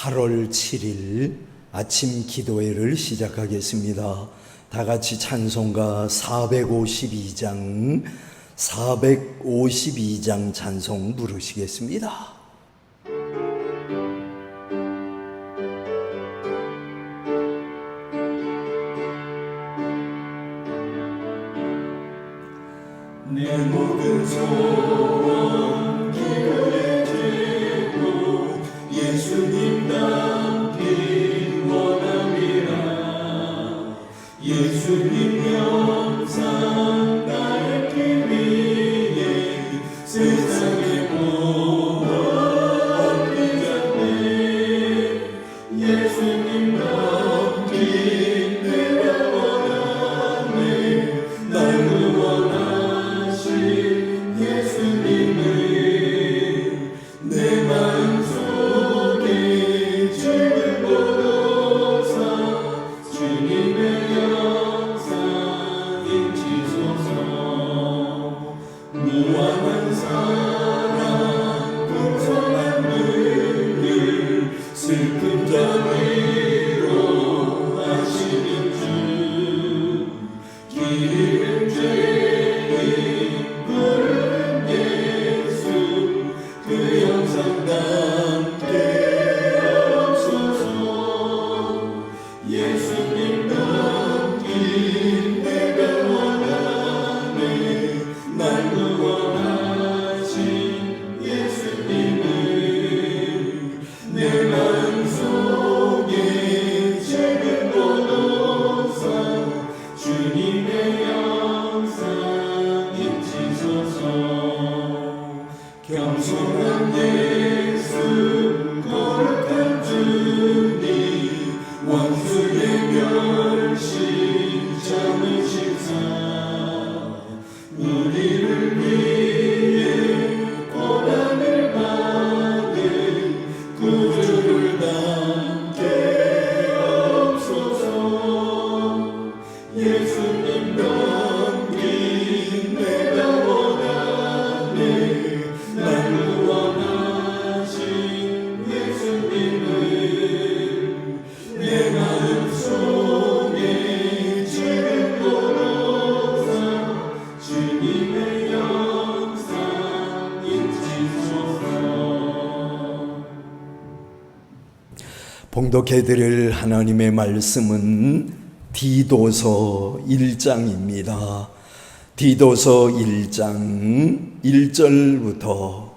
8월 7일 아침 기도회를 시작하겠습니다. 다 같이 찬송가 452장 찬송 부르시겠습니다. 내 모든 소원 기도에 드리고 예수님 닮기 원함이라. 예수님 영상 닮기 위해 세상의 모든 자네 예수님 닮기 내가 원하네. 날 구원하신 예수님을 내 마음속에 지금 보도사 주님의 영상 인치소서. 무한한 사랑 풍성한 능력 슬픈 자 위로하시는 주 기름 죄인 부르는 예수 그 영상 담게 하옵소서. 예수님 닮기 내가 원하네. 날 구원하신 예수님을 내 마음속에 지금 보도사 주님의 영상 인치소서. 겸손한 예수 거룩한 주님 원수의 멸시 참으시사 우리를 위해 고난을 받은 구주를 담게 하옵소서. 예수님 닮기 내가 원하네. 날 구원하신 예수님을 내 마음속에 지금 보도사 주님의 영상 인치소서. 봉독해드릴 하나님의 말씀은 디도서 1장입니다. 디도서 1장 1절부터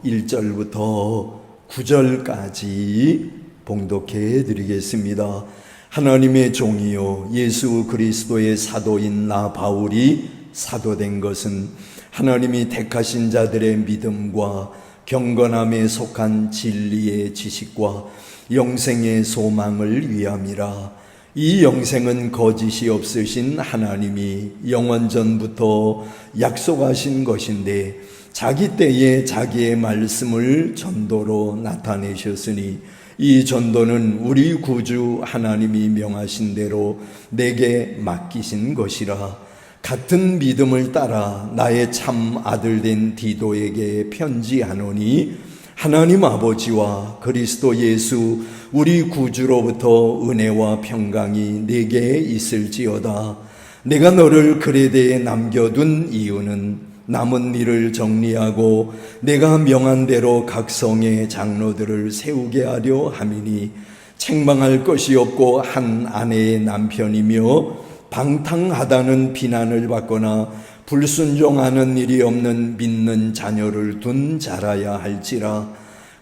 9절까지 봉독해 드리겠습니다. 하나님의 종이요 예수 그리스도의 사도인 나 바울이 사도된 것은 하나님이 택하신 자들의 믿음과 경건함에 속한 진리의 지식과 영생의 소망을 위함이라. 이 영생은 거짓이 없으신 하나님이 영원전부터 약속하신 것인데 자기 때에 자기의 말씀을 전도로 나타내셨으니 이 전도는 우리 구주 하나님이 명하신 대로 내게 맡기신 것이라. 같은 믿음을 따라 나의 참 아들된 디도에게 편지하노니 하나님 아버지와 그리스도 예수 우리 구주로부터 은혜와 평강이 내게 있을지어다. 내가 너를 그레데에 남겨둔 이유는 남은 일을 정리하고 내가 명한 대로 각 성의 장로들을 세우게 하려 함이니 책망할 것이 없고 한 아내의 남편이며 방탕하다는 비난을 받거나 불순종하는 일이 없는 믿는 자녀를 둔 자라야 할지라.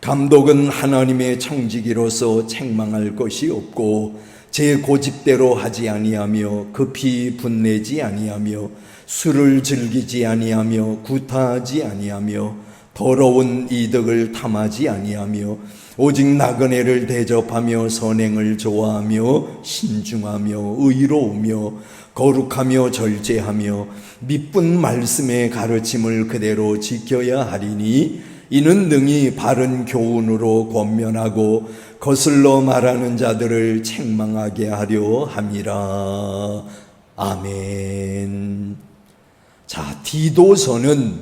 감독은 하나님의 청지기로서 책망할 것이 없고 제 고집대로 하지 아니하며 급히 분내지 아니하며 술을 즐기지 아니하며 구타하지 아니하며 더러운 이득을 탐하지 아니하며 오직 나그네를 대접하며 선행을 좋아하며 신중하며 의로우며 거룩하며 절제하며 미쁜 말씀의 가르침을 그대로 지켜야 하리니 이는 능히 바른 교훈으로 권면하고 거슬러 말하는 자들을 책망하게 하려 함이라. 아멘. 자, 디도서는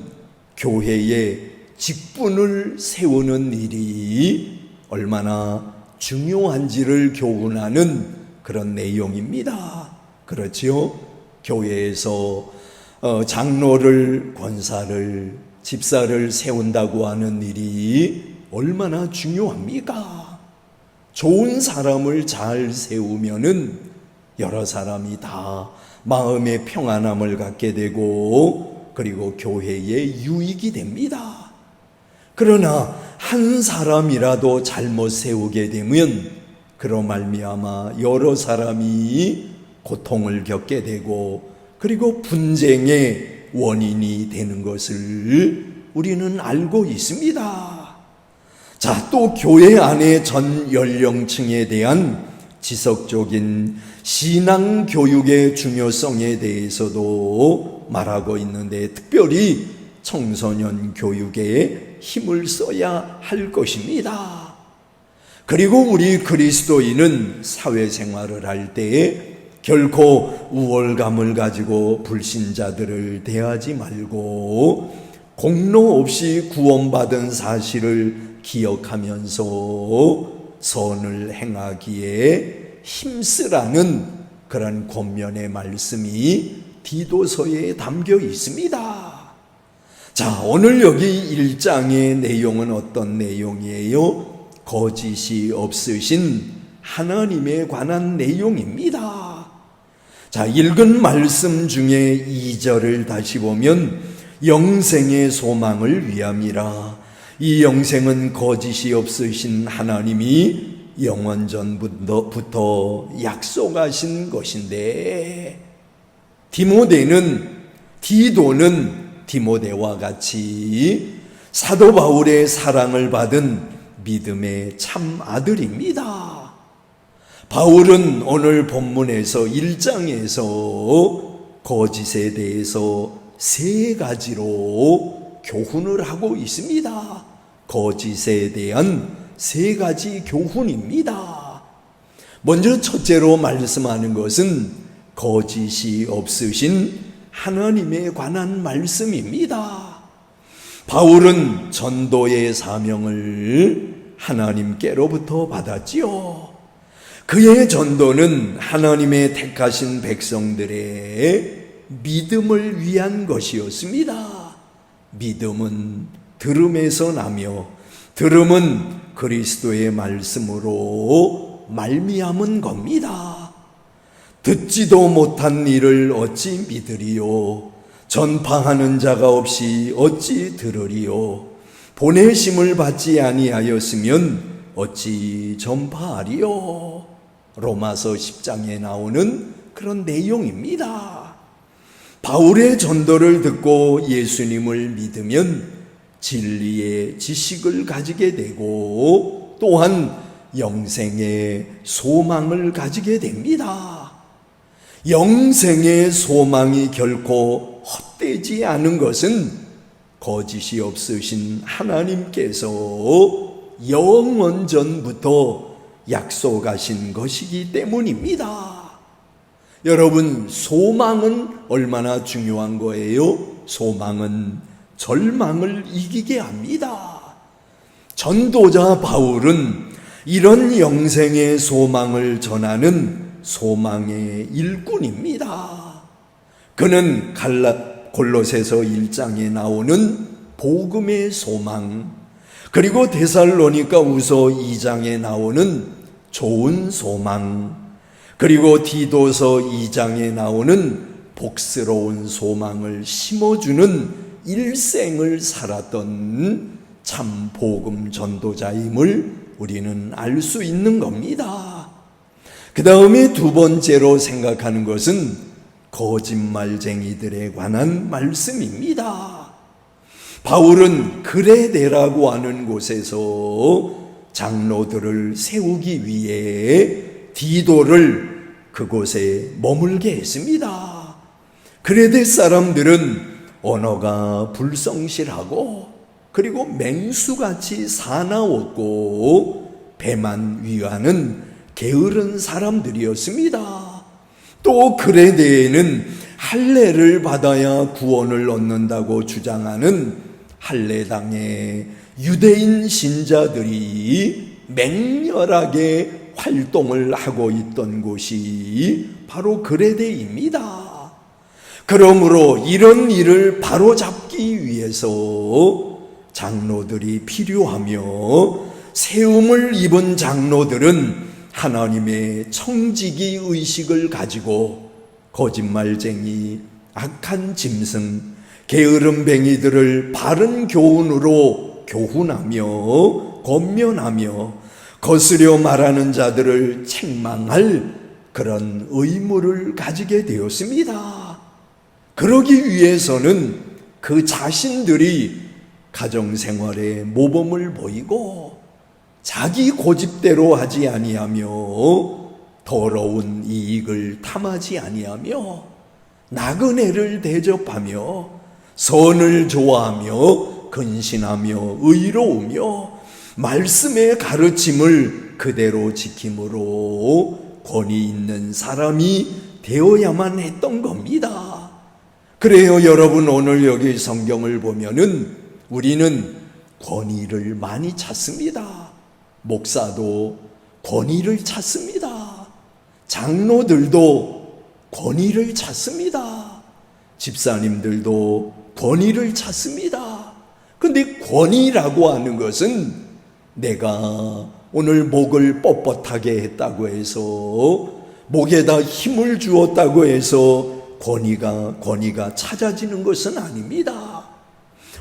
교회의 직분을 세우는 일이 얼마나 중요한지를 교훈하는 그런 내용입니다. 그렇지요? 교회에서 장로를, 권사를, 집사를 세운다고 하는 일이 얼마나 중요합니까? 좋은 사람을 잘 세우면은 여러 사람이 다 마음의 평안함을 갖게 되고 그리고 교회의 유익이 됩니다. 그러나 한 사람이라도 잘못 세우게 되면 그로 말미암아 여러 사람이 고통을 겪게 되고 그리고 분쟁의 원인이 되는 것을 우리는 알고 있습니다. 자, 또 교회 안의 전 연령층에 대한 지속적인 신앙 교육의 중요성에 대해서도 말하고 있는데 특별히 청소년 교육에 힘을 써야 할 것입니다. 그리고 우리 그리스도인은 사회생활을 할 때에 결코 우월감을 가지고 불신자들을 대하지 말고 공로 없이 구원받은 사실을 기억하면서 선을 행하기에 힘쓰라는 그런 권면의 말씀이 디도서에 담겨 있습니다. 자, 오늘 여기 1장의 내용은 어떤 내용이에요? 거짓이 없으신 하나님에 관한 내용입니다. 자, 읽은 말씀 중에 2절을 다시 보면 영생의 소망을 위함이라. 이 영생은 거짓이 없으신 하나님이 영원전부터 약속하신 것인데 디도는 디모데와 같이 사도 바울의 사랑을 받은 믿음의 참 아들입니다. 바울은 오늘 본문에서 1장에서 거짓에 대해서 3가지로 교훈을 하고 있습니다. 거짓에 대한 3가지 교훈입니다. 먼저 첫째로 말씀하는 것은 거짓이 없으신 하나님에 관한 말씀입니다. 바울은 전도의 사명을 하나님께로부터 받았지요. 그의 전도는 하나님의 택하신 백성들의 믿음을 위한 것이었습니다. 믿음은 들음에서 나며 들음은 그리스도의 말씀으로 말미암은 겁니다. 듣지도 못한 일을 어찌 믿으리요? 전파하는 자가 없이 어찌 들으리요? 보내심을 받지 아니하였으면 어찌 전파하리요? 로마서 10장에 나오는 그런 내용입니다. 바울의 전도를 듣고 예수님을 믿으면 진리의 지식을 가지게 되고 또한 영생의 소망을 가지게 됩니다. 영생의 소망이 결코 헛되지 않은 것은 거짓이 없으신 하나님께서 영원전부터 약속하신 것이기 때문입니다. 여러분, 소망은 얼마나 중요한 거예요? 소망은 절망을 이기게 합니다. 전도자 바울은 이런 영생의 소망을 전하는 소망의 일꾼입니다. 그는 골로새서 1장에 나오는 복음의 소망, 그리고 데살로니가후서 2장에 나오는 좋은 소망, 그리고 디도서 2장에 나오는 복스러운 소망을 심어주는 일생을 살았던 참 복음 전도자임을 우리는 알 수 있는 겁니다. 그 다음에 두 번째로 생각하는 것은 거짓말쟁이들에 관한 말씀입니다. 바울은 그레데라고 하는 곳에서 장로들을 세우기 위해 디도를 그곳에 머물게 했습니다. 그레데 사람들은 언어가 불성실하고 그리고 맹수같이 사나웠고 배만 위하는 게으른 사람들이었습니다. 또 그레데에는 할례를 받아야 구원을 얻는다고 주장하는 할례당의 유대인 신자들이 맹렬하게 활동을 하고 있던 곳이 바로 그레데입니다. 그러므로 이런 일을 바로잡기 위해서 장로들이 필요하며, 세움을 입은 장로들은 하나님의 청지기 의식을 가지고 거짓말쟁이, 악한 짐승, 게으름뱅이들을 바른 교훈으로 교훈하며 권면하며 거스려 말하는 자들을 책망할 그런 의무를 가지게 되었습니다. 그러기 위해서는 그 자신들이 가정생활에 모범을 보이고 자기 고집대로 하지 아니하며 더러운 이익을 탐하지 아니하며 나그네를 대접하며 선을 좋아하며 근신하며 의로우며 말씀의 가르침을 그대로 지킴으로 권위 있는 사람이 되어야만 했던 겁니다. 그래요, 여러분, 오늘 여기 성경을 보면은 우리는 권위를 많이 찾습니다. 목사도 권위를 찾습니다. 장로들도 권위를 찾습니다. 집사님들도 권위를 찾습니다. 근데 권위라고 하는 것은 내가 오늘 목을 뻣뻣하게 했다고 해서, 목에다 힘을 주었다고 해서 권위가 찾아지는 것은 아닙니다.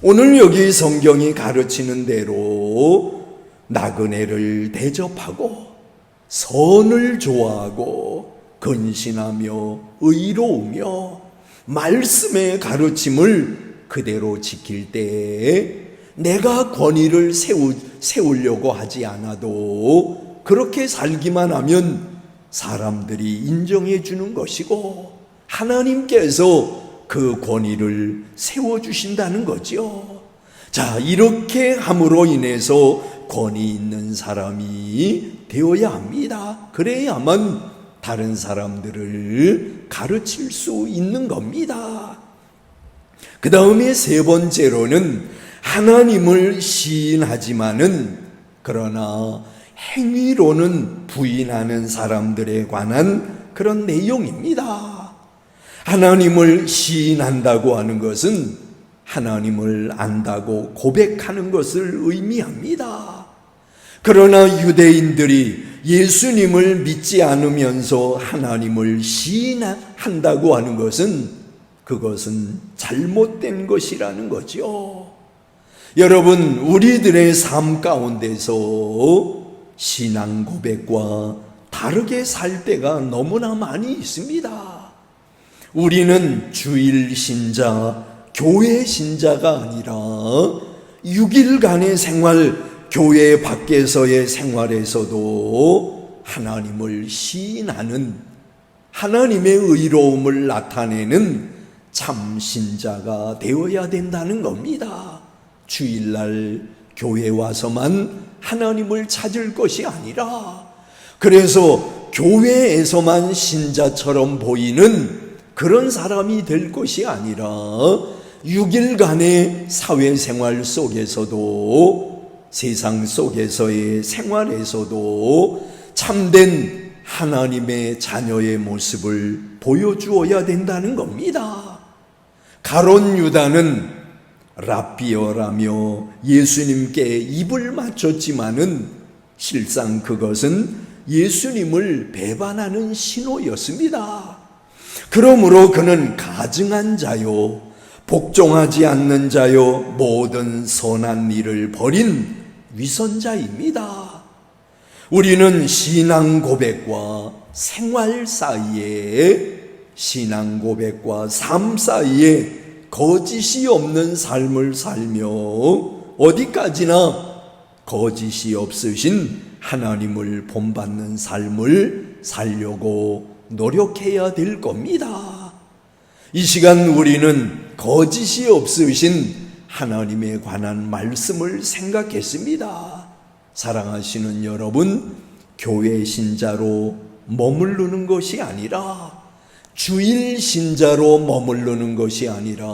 오늘 여기 성경이 가르치는 대로 나그네를 대접하고 선을 좋아하고 근신하며 의로우며 말씀의 가르침을 그대로 지킬 때에 내가 권위를 세우려고 하지 않아도 그렇게 살기만 하면 사람들이 인정해 주는 것이고 하나님께서 그 권위를 세워주신다는 거죠. 자, 이렇게 함으로 인해서 권위 있는 사람이 되어야 합니다. 그래야만 다른 사람들을 가르칠 수 있는 겁니다. 그 다음에 세 번째로는 하나님을 시인하지만은 그러나 행위로는 부인하는 사람들에 관한 그런 내용입니다. 하나님을 시인한다고 하는 것은 하나님을 안다고 고백하는 것을 의미합니다. 그러나 유대인들이 예수님을 믿지 않으면서 하나님을 시인한다고 하는 것은 그것은 잘못된 것이라는 거죠. 여러분, 우리들의 삶 가운데서 신앙 고백과 다르게 살 때가 너무나 많이 있습니다. 우리는 주일 신자, 교회 신자가 아니라 6일간의 생활, 교회 밖에서의 생활에서도 하나님을 시인하는, 하나님의 의로움을 나타내는 참 신자가 되어야 된다는 겁니다. 주일날 교회 와서만 하나님을 찾을 것이 아니라, 그래서 교회에서만 신자처럼 보이는 그런 사람이 될 것이 아니라 6일간의 사회생활 속에서도, 세상 속에서의 생활에서도 참된 하나님의 자녀의 모습을 보여주어야 된다는 겁니다. 가룟 유다는 랍비어라며 예수님께 입을 맞췄지만은 실상 그것은 예수님을 배반하는 신호였습니다. 그러므로 그는 가증한 자요, 복종하지 않는 자요, 모든 선한 일을 버린 위선자입니다. 우리는 신앙 고백과 생활 사이에, 신앙 고백과 삶 사이에 거짓이 없는 삶을 살며 어디까지나 거짓이 없으신 하나님을 본받는 삶을 살려고 노력해야 될 겁니다. 이 시간 우리는 거짓이 없으신 하나님에 관한 말씀을 생각했습니다. 사랑하시는 여러분, 교회 신자로 머무르는 것이 아니라, 주일 신자로 머무르는 것이 아니라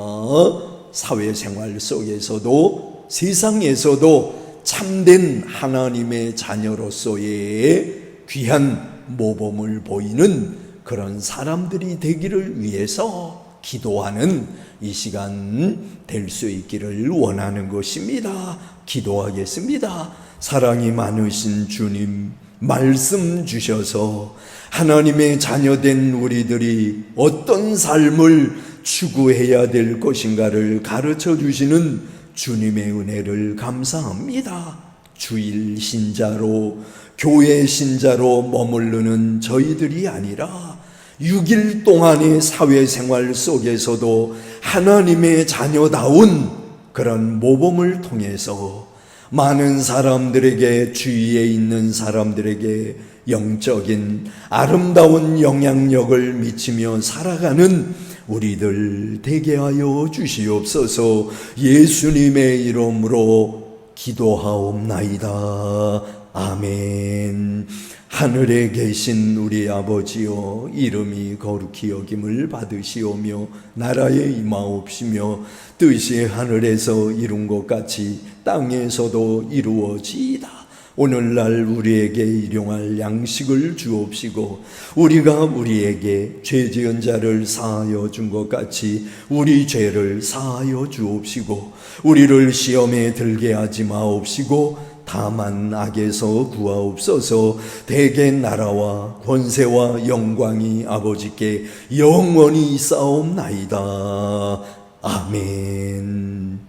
사회생활 속에서도 세상에서도 참된 하나님의 자녀로서의 귀한 모범을 보이는 그런 사람들이 되기를 위해서 기도하는 이 시간 될 수 있기를 원하는 것입니다. 기도하겠습니다. 사랑이 많으신 주님, 말씀 주셔서 하나님의 자녀된 우리들이 어떤 삶을 추구해야 될 것인가를 가르쳐 주시는 주님의 은혜를 감사합니다. 주일 신자로, 교회 신자로 머무르는 저희들이 아니라 6일 동안의 사회생활 속에서도 하나님의 자녀다운 그런 모범을 통해서 많은 사람들에게, 주위에 있는 사람들에게 영적인 아름다운 영향력을 미치며 살아가는 우리들 되게 하여 주시옵소서. 예수님의 이름으로 기도하옵나이다. 아멘. 하늘에 계신 우리 아버지여, 이름이 거룩히 여김을 받으시오며 나라에 임하옵시며 뜻이 하늘에서 이룬 것 같이 땅에서도 이루어지이다. 오늘날 우리에게 일용할 양식을 주옵시고 우리가 우리에게 죄 지은 자를 사하여 준 것 같이 우리 죄를 사하여 주옵시고 우리를 시험에 들게 하지 마옵시고 다만 악에서 구하옵소서. 대개 나라와 권세와 영광이 아버지께 영원히 있사옵나이다. 아멘.